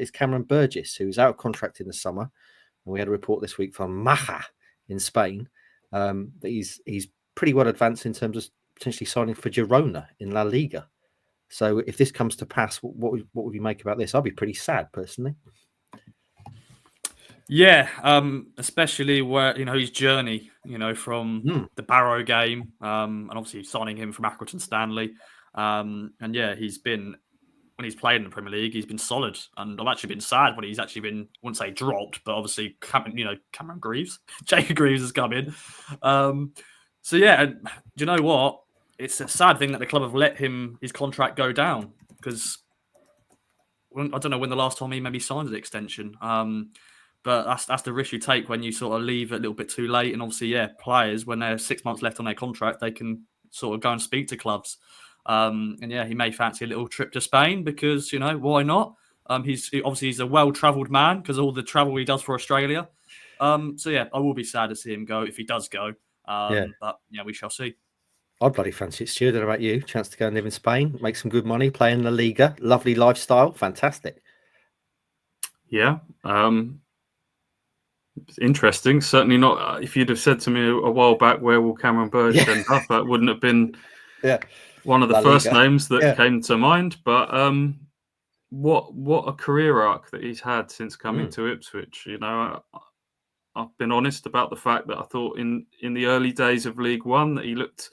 is Cameron Burgess, who is out of contract in the summer. And we had a report this week from Maja in Spain that he's pretty well advanced in terms of potentially signing for Girona in La Liga. So if this comes to pass, what would you make about this? I'll be pretty sad personally. Yeah, especially where his journey, from the Barrow game, and obviously signing him from Accrington Stanley, and yeah, when he's played in the Premier League, he's been solid, and I've actually been sad when he's actually been, I wouldn't say dropped, but obviously Cameron Greaves, Jacob Greaves has come in. So yeah, do you know what? It's a sad thing that the club have let his contract go down, because I don't know when the last time he maybe signed an extension. But that's the risk you take when you sort of leave it a little bit too late. And obviously, yeah, players, when they're 6 months left on their contract, they can sort of go and speak to clubs. And yeah, he may fancy a little trip to Spain because, why not? He's a well-travelled man because all the travel he does for Australia. So yeah, I will be sad to see him go if he does go. But yeah, we shall see. I'd bloody fancy it, Stu. I don't know about you. Chance to go and live in Spain, make some good money, play in La Liga, lovely lifestyle, fantastic. Yeah. Interesting. Certainly not. If you'd have said to me a while back, where will Cameron Burgess end up, that wouldn't have been one of the first names that came to mind. But what a career arc that he's had since coming to Ipswich. I've been honest about the fact that I thought in the early days of League One that he looked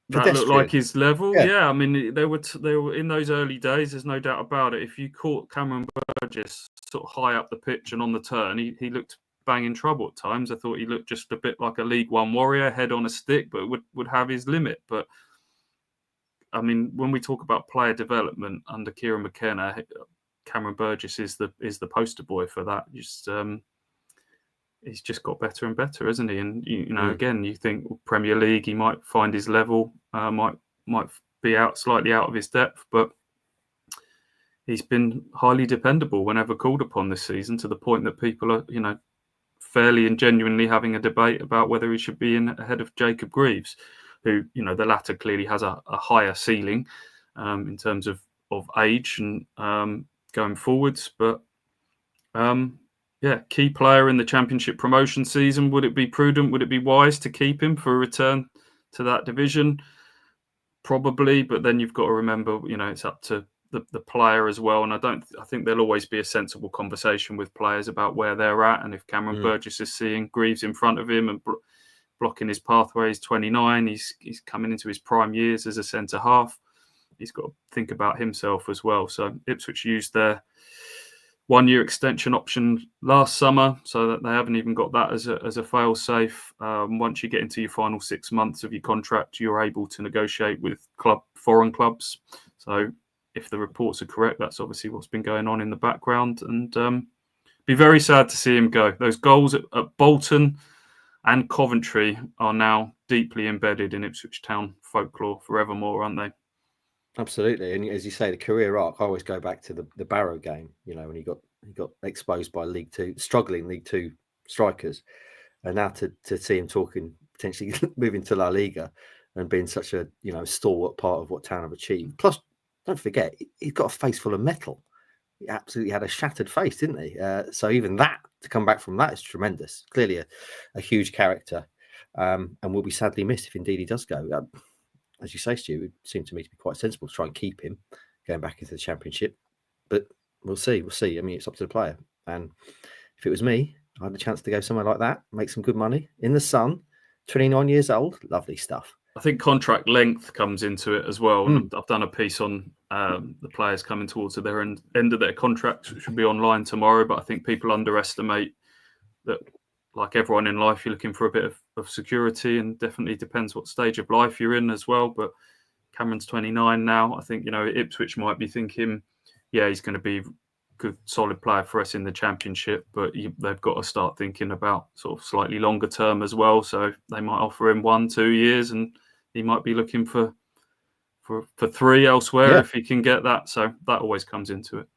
looked like his level. Yeah, I mean they were in those early days. There's no doubt about it. If you caught Cameron Burgess sort of high up the pitch and on the turn, he looked banging trouble at times. I thought he looked just a bit like a League One warrior, head on a stick, but would have his limit. But I mean, when we talk about player development under Kieran McKenna, Cameron Burgess is the poster boy for that. He's just got better and better, hasn't he? And again, you think Premier League, he might find his level, might be slightly out of his depth, but he's been highly dependable whenever called upon this season, to the point that people are, fairly and genuinely having a debate about whether he should be in ahead of Jacob Greaves, who, the latter clearly has a higher ceiling in terms of age and going forwards, but key player in the Championship promotion season. Would it be prudent? Would it be wise to keep him for a return to that division? Probably, but then you've got to remember, it's up to the player as well. And I think there'll always be a sensible conversation with players about where they're at. And if Cameron Burgess is seeing Greaves in front of him and blocking his pathway, he's 29, he's coming into his prime years as a centre half. He's got to think about himself as well. So Ipswich used their 1-year extension option last summer, so that they haven't even got that as a fail safe. Once you get into your final 6 months of your contract, you're able to negotiate with foreign clubs. So if the reports are correct, that's obviously what's been going on in the background, and be very sad to see him go. Those goals at Bolton and Coventry are now deeply embedded in Ipswich Town folklore forevermore, aren't they? Absolutely, and as you say, the career arc. I always go back to the Barrow game. When he got exposed by struggling League Two strikers, and now to see him talking potentially moving to La Liga and being such a stalwart part of what Town have achieved. Plus, don't forget, he's got a face full of metal. He absolutely had a shattered face, didn't he? So even that, to come back from that, is tremendous. Clearly a huge character, and will be sadly missed if indeed he does go. As you say, Stu, it would seem to me to be quite sensible to try and keep him going back into the Championship. But we'll see. I mean, it's up to the player. And if it was me, I had a chance to go somewhere like that, make some good money in the sun, 29 years old. Lovely stuff. I think contract length comes into it as well. And I've done a piece on the players coming towards their end of their contracts, which will be online tomorrow. But I think people underestimate that, like everyone in life, you're looking for a bit of security, and definitely depends what stage of life you're in as well. But Cameron's 29 now. I think, Ipswich might be thinking, yeah, he's going to be a good, solid player for us in the Championship, but they've got to start thinking about sort of slightly longer term as well. So they might offer him 1-2 years, and he might be looking for 3 elsewhere if he can get that. So that always comes into it.